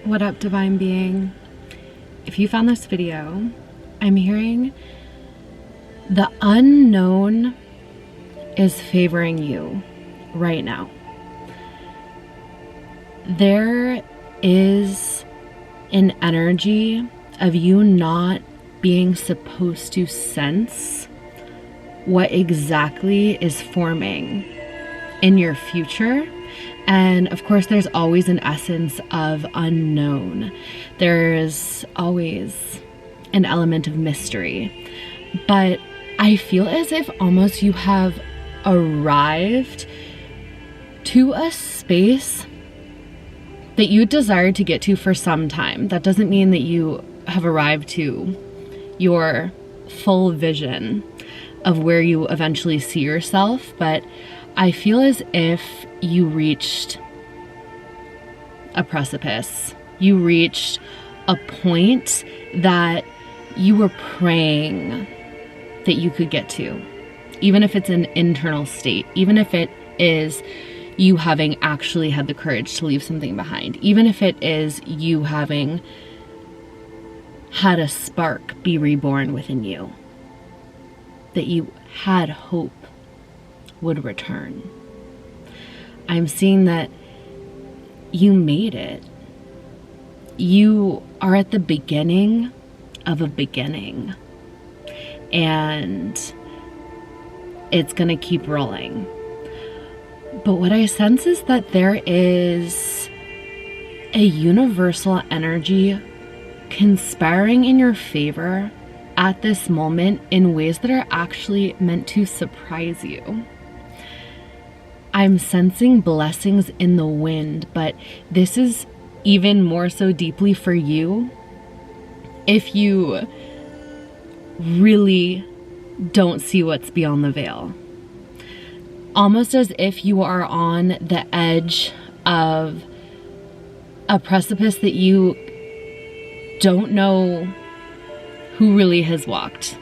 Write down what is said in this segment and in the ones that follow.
What up, divine being? If you found this video, I'm hearing the unknown is favoring you right now. There is an energy of you not being supposed to sense what exactly is forming in your future. And of course, there's always an essence of unknown. There's always an element of mystery. But I feel as if almost you have arrived to a space that you desired to get to for some time. That doesn't mean that you have arrived to your full vision of where you eventually see yourself, but I feel as if you reached a precipice. You reached a point that you were praying that you could get to, even if it's an internal state, even if it is you having actually had the courage to leave something behind, even if it is you having had a spark be reborn within you, that you had hope would return. I'm seeing that you made it. You are at the beginning of a beginning, and it's gonna keep rolling. But what I sense is that there is a universal energy conspiring in your favor at this moment in ways that are actually meant to surprise you. I'm sensing blessings in the wind, but this is even more so deeply for you if you really don't see what's beyond the veil. Almost as if you are on the edge of a precipice that you don't know who really has walked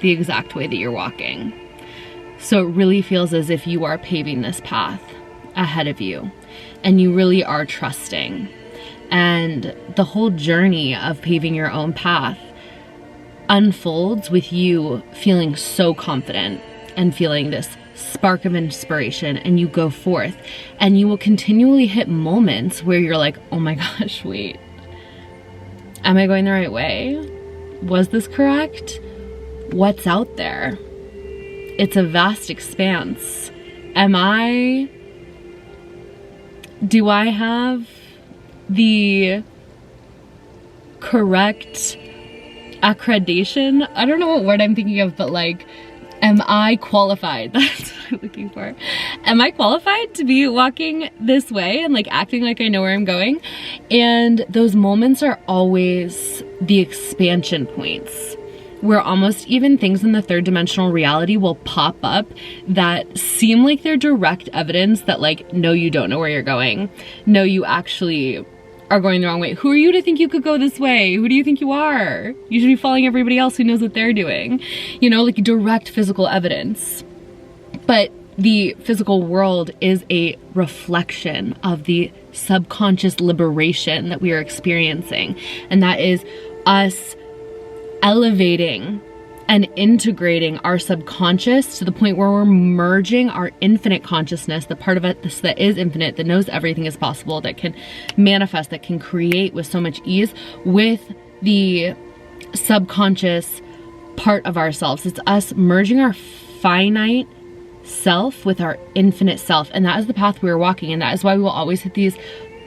the exact way that you're walking. So it really feels as if you are paving this path ahead of you, and you really are trusting. And the whole journey of paving your own path unfolds with you feeling so confident and feeling this spark of inspiration, and you go forth, and you will continually hit moments where you're like, oh my gosh, wait, am I going the right way? Was this correct? What's out there? It's a vast expanse. Do I have the correct accreditation? I don't know what word I'm thinking of, but like, am I qualified? That's what I'm looking for. Am I qualified to be walking this way and like acting like I know where I'm going? And those moments are always the expansion points, where almost even things in the third dimensional reality will pop up that seem like they're direct evidence that like, no, you don't know where you're going. No, you actually are going the wrong way. Who are you to think you could go this way? Who do you think you are? You should be following everybody else who knows what they're doing. You know, like direct physical evidence. But the physical world is a reflection of the subconscious liberation that we are experiencing. And that is us elevating and integrating our subconscious to the point where we're merging our infinite consciousness, the part of it that is infinite, that knows everything is possible, that can manifest, that can create with so much ease, with the subconscious part of ourselves. It's us merging our finite self with our infinite self. And that is the path we are walking. And that is why we will always hit these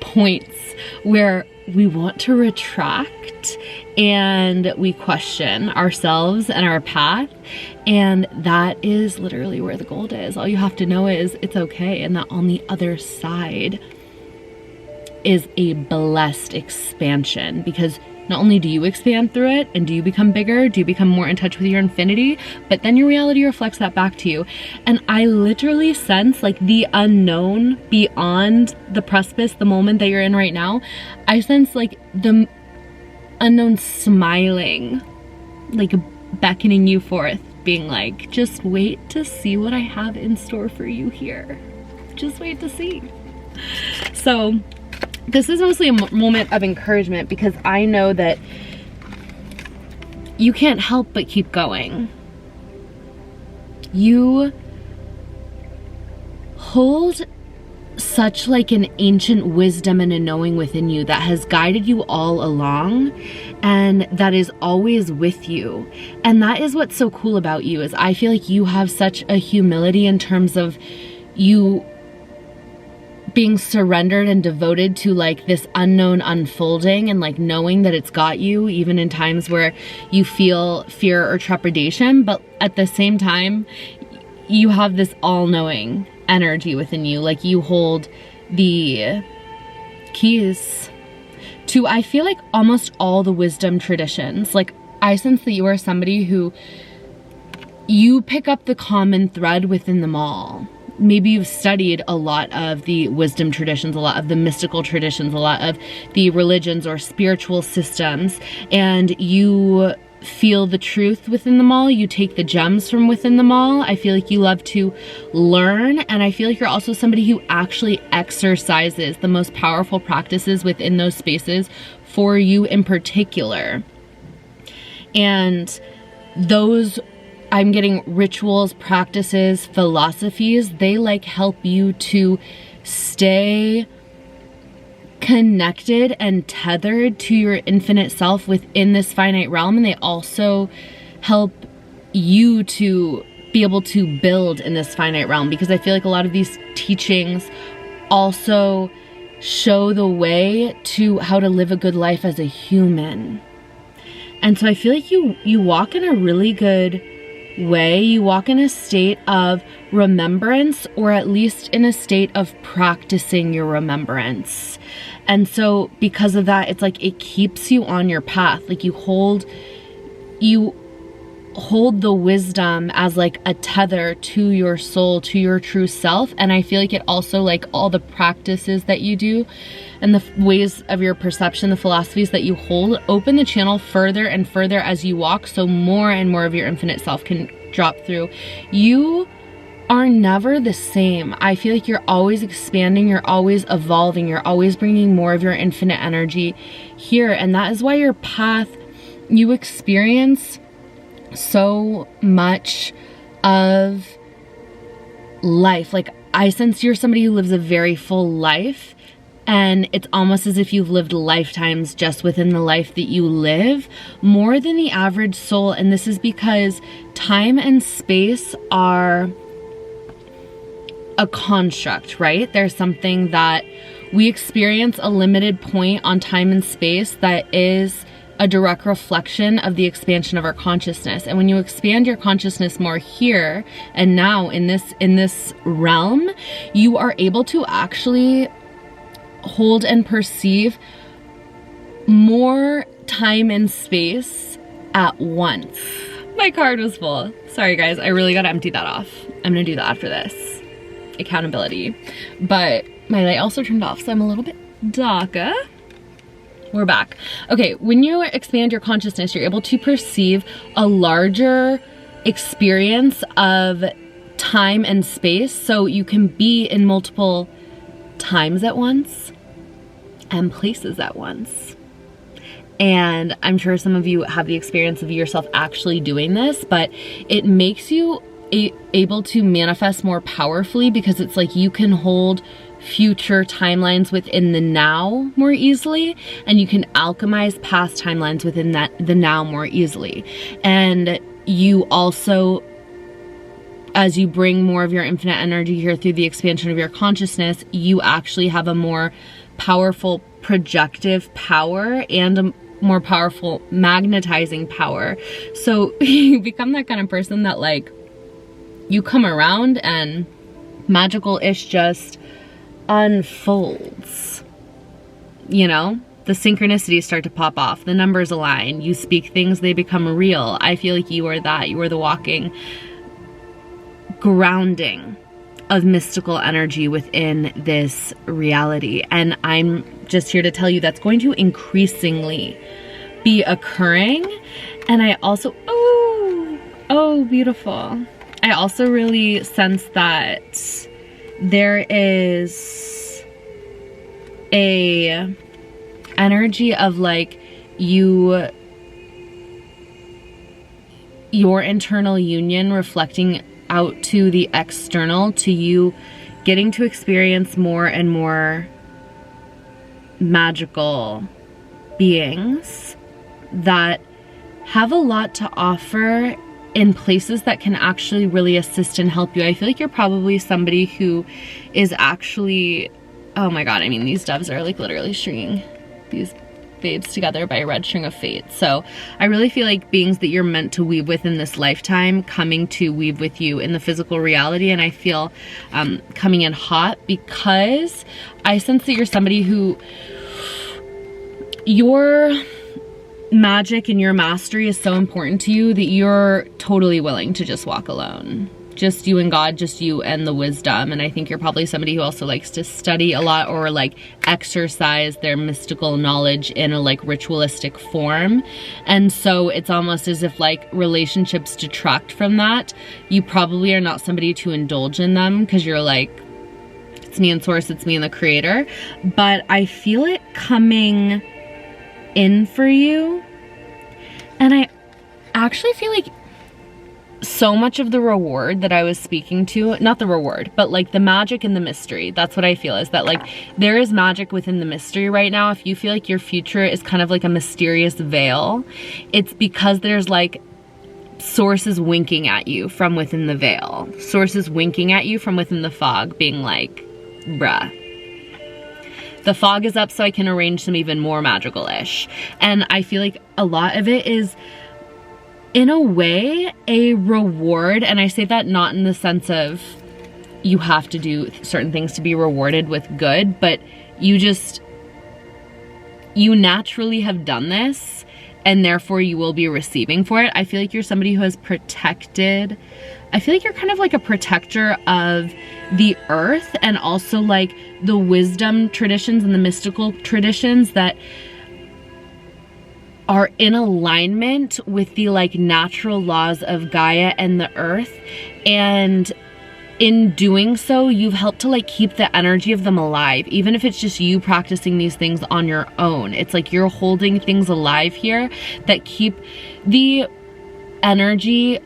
points where we want to retract and we question ourselves and our path. And that is literally where the gold is. All you have to know is it's okay, and that on the other side is a blessed expansion, because not only do you expand through it and do you become bigger, do you become more in touch with your infinity, but then your reality reflects that back to you. And I literally sense like the unknown beyond the precipice, the moment that you're in right now. I sense like the unknown smiling, like beckoning you forth, being like, just wait to see what I have in store for you here. Just wait to see. So this is mostly a moment of encouragement because I know that you can't help but keep going. You hold such like an ancient wisdom and a knowing within you that has guided you all along and that is always with you. And that is what's so cool about you, is I feel like you have such a humility in terms of you being surrendered and devoted to like this unknown unfolding and like knowing that it's got you even in times where you feel fear or trepidation, but at the same time you have this all-knowing energy within you. Like you hold the keys to, I feel like, almost all the wisdom traditions. Like I sense that you are somebody who, you pick up the common thread within them all. Maybe you've studied a lot of the wisdom traditions, a lot of the mystical traditions, a lot of the religions or spiritual systems, and you feel the truth within them all. You take the gems from within them all. I feel like you love to learn, and I feel like you're also somebody who actually exercises the most powerful practices within those spaces for you in particular. And those, I'm getting rituals, practices, philosophies, they like help you to stay connected and tethered to your infinite self within this finite realm. And they also help you to be able to build in this finite realm, because I feel like a lot of these teachings also show the way to how to live a good life as a human. And so I feel like you walk in a really good way. You walk in a state of remembrance, or at least in a state of practicing your remembrance. And so because of that, it's like it keeps you on your path. Like you hold the wisdom as like a tether to your soul, to your true self. And I feel like it also, like all the practices that you do and the ways of your perception, the philosophies that you hold, open the channel further and further as you walk, so more and more of your infinite self can drop through. You are never the same. I feel like you're always expanding, you're always evolving, you're always bringing more of your infinite energy here. And that is why your path, you experience so much of life. Like I sense you're somebody who lives a very full life, and it's almost as if you've lived lifetimes just within the life that you live, more than the average soul. And this is because time and space are a construct, right? There's something that we experience, a limited point on time and space that is a direct reflection of the expansion of our consciousness. And when you expand your consciousness more here and now in this realm, you are able to actually hold and perceive more time and space at once. My card was full. Sorry guys, I really gotta empty that off. I'm gonna do that after this. Accountability. But my light also turned off, so I'm a little bit darker. We're back. Okay, when you expand your consciousness, you're able to perceive a larger experience of time and space, so you can be in multiple times at once and places at once. And I'm sure some of you have the experience of yourself actually doing this, but it makes you able to manifest more powerfully, because it's like you can hold future timelines within the now more easily, and you can alchemize past timelines within the now more easily. And you also, as you bring more of your infinite energy here through the expansion of your consciousness, you actually have a more powerful projective power and a more powerful magnetizing power. So you become that kind of person that like you come around and magical-ish just unfolds. You know, the synchronicities start to pop off, the numbers align, you speak things, they become real. I feel like you are that. You are the walking grounding of mystical energy within this reality. And I'm just here to tell you that's going to increasingly be occurring. And I also, oh, beautiful. I also really sense that there is a energy of like your internal union reflecting out to the external, to you getting to experience more and more magical beings that have a lot to offer in places that can actually really assist and help you. I feel like you're probably somebody who is actually, oh my god, I mean, these doves are like literally stringing these babes together by a red string of fate. So I really feel like beings that you're meant to weave with in this lifetime coming to weave with you in the physical reality. And I feel coming in hot because I sense that you're somebody who, your magic and your mastery is so important to you that you're totally willing to just walk alone. Just you and God, just you and the wisdom. And I think you're probably somebody who also likes to study a lot or like exercise their mystical knowledge in a like ritualistic form. And so it's almost as if like relationships detract from that. You probably are not somebody to indulge in them because you're like, it's me and source, it's me and the creator. But I feel it coming in for you. And I actually feel like so much of the reward that I was speaking to, not the reward, but like the magic and the mystery. That's what I feel, is that like there is magic within the mystery right now. If you feel like your future is kind of like a mysterious veil, it's because there's like sources winking at you from within the veil. Sources winking at you from within the fog, being like, bruh, the fog is up so I can arrange some even more magical-ish. And I feel like a lot of it is, in a way, a reward. And I say that not in the sense of you have to do certain things to be rewarded with good, but you naturally have done this and therefore you will be receiving for it. I feel like you're somebody who has protected, I feel like you're kind of like a protector of the earth and also like the wisdom traditions and the mystical traditions that are in alignment with the like natural laws of Gaia and the earth. And in doing so, you've helped to like keep the energy of them alive, even if it's just you practicing these things on your own. It's like you're holding things alive here that keep the energy,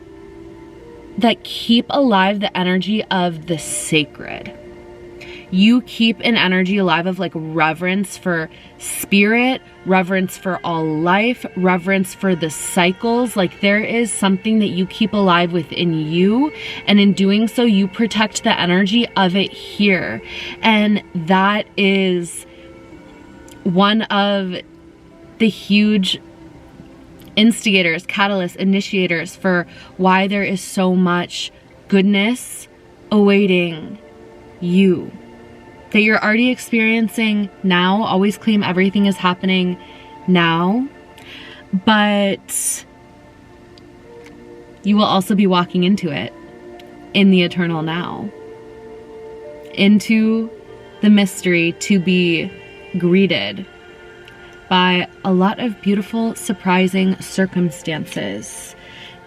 that keep alive the energy of the sacred. You keep an energy alive of like reverence for spirit, reverence for all life, reverence for the cycles. Like there is something that you keep alive within you. And in doing so, you protect the energy of it here. And that is one of the huge instigators, catalysts, initiators for why there is so much goodness awaiting you that you're already experiencing now. Always claim everything is happening now, but you will also be walking into it in the eternal now, into the mystery, to be greeted by a lot of beautiful, surprising circumstances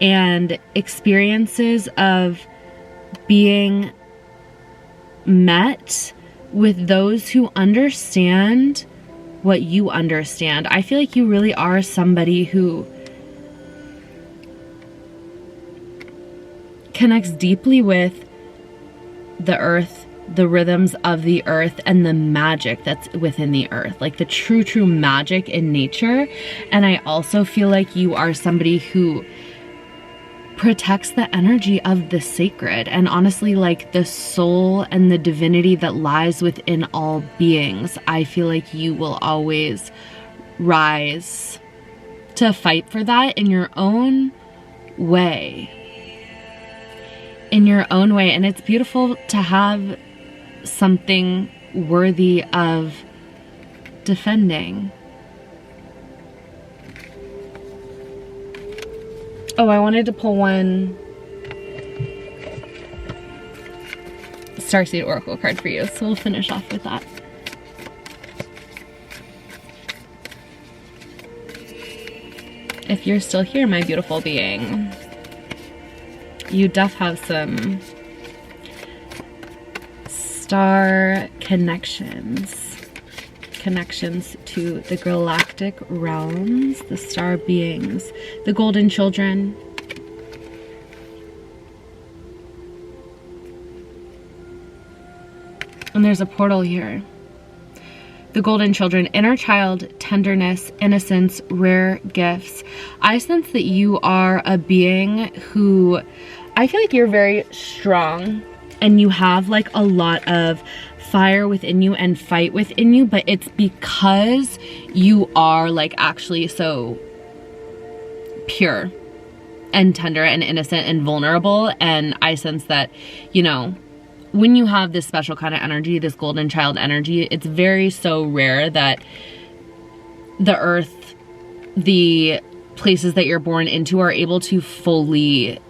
and experiences of being met with those who understand what you understand. I feel like you really are somebody who connects deeply with the earth, the rhythms of the earth, and the magic that's within the earth, like the true magic in nature. And I also feel like you are somebody who protects the energy of the sacred and honestly like the soul and the divinity that lies within all beings. I feel like you will always rise to fight for that in your own way. In your own way. And it's beautiful to have something worthy of defending. Oh, I wanted to pull one Starseed Oracle card for you, so we'll finish off with that. If you're still here, my beautiful being, you doth have some star connections. connections to the galactic realms, the star beings, the golden children. And there's a portal here. The golden children, inner child, tenderness, innocence, rare gifts. I sense that you are a being who, I feel like you're very strong and you have like a lot of fire within you and fight within you, but it's because you are like actually so pure and tender and innocent and vulnerable. And I sense that, you know, when you have this special kind of energy, this golden child energy, it's very so rare that the earth, the places that you're born into are able to fully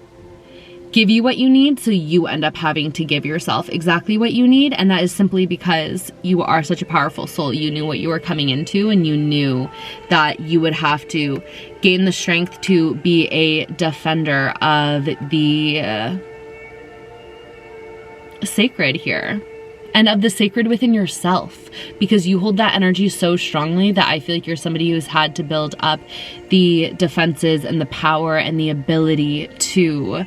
give you what you need, so you end up having to give yourself exactly what you need. And that is simply because you are such a powerful soul. You knew what you were coming into, and you knew that you would have to gain the strength to be a defender of the sacred here, and of the sacred within yourself, because you hold that energy so strongly that I feel like you're somebody who's had to build up the defenses and the power and the ability to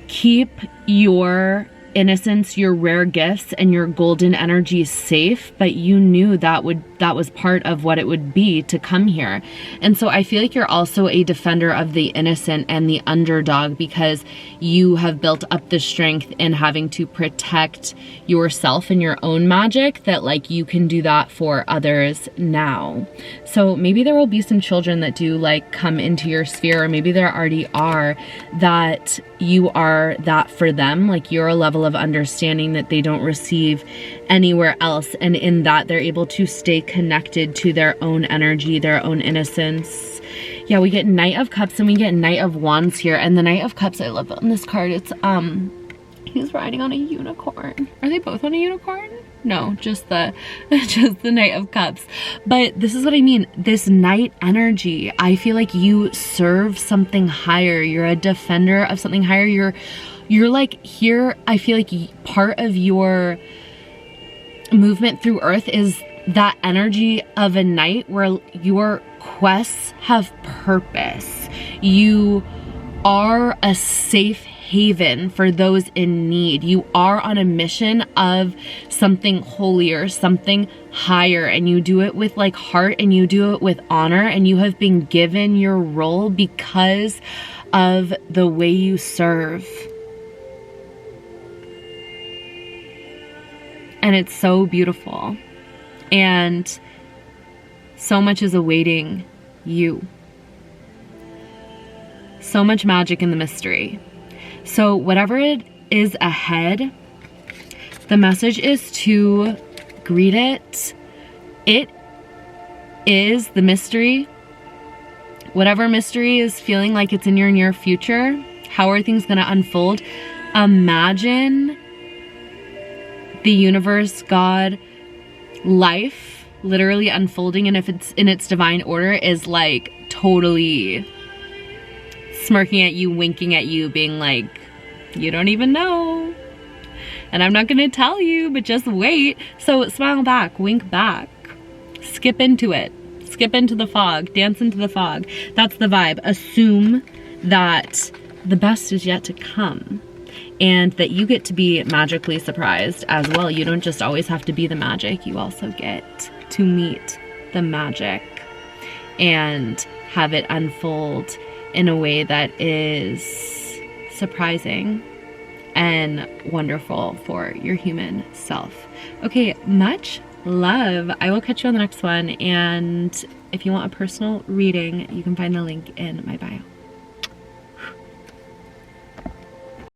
keep your innocence, your rare gifts, and your golden energy safe, but you knew that was part of what it would be to come here. And so I feel like you're also a defender of the innocent and the underdog, because you have built up the strength in having to protect yourself and your own magic, that like you can do that for others now. So maybe there will be some children that do like come into your sphere, or maybe there already are, that you are that for them. Like you're a level of understanding that they don't receive anywhere else, and in that they're able to stay connected to their own energy, their own innocence. Yeah, we get Knight of Cups and we get Knight of Wands here. And the Knight of Cups, I love on this card. It's he's riding on a unicorn. Are they both on a unicorn? No, just the Knight of Cups. But this is what I mean. This Knight energy, I feel like you serve something higher. You're a defender of something higher. You're like here, I feel like part of your movement through Earth is that energy of a knight, where your quests have purpose. You are a safe haven for those in need. You are on a mission of something holier, something higher, and you do it with like heart, and you do it with honor, and you have been given your role because of the way you serve. And it's so beautiful. And so much is awaiting you. So much magic in the mystery. So whatever it is ahead, the message is to greet it. It is the mystery. Whatever mystery is feeling like it's in your near future, how are things going to unfold? Imagine the universe, God, life literally unfolding, and if it's in its divine order, is like totally smirking at you, winking at you, being like, you don't even know, and I'm not gonna tell you, but just wait. So smile back, wink back, skip into it, skip into the fog, dance into the fog. That's the vibe. Assume that the best is yet to come, and that you get to be magically surprised as well. You don't just always have to be the magic, you also get to meet the magic and have it unfold in a way that is surprising and wonderful for your human self. Okay, much love. I will catch you on the next one, and if you want a personal reading, you can find the link in my bio.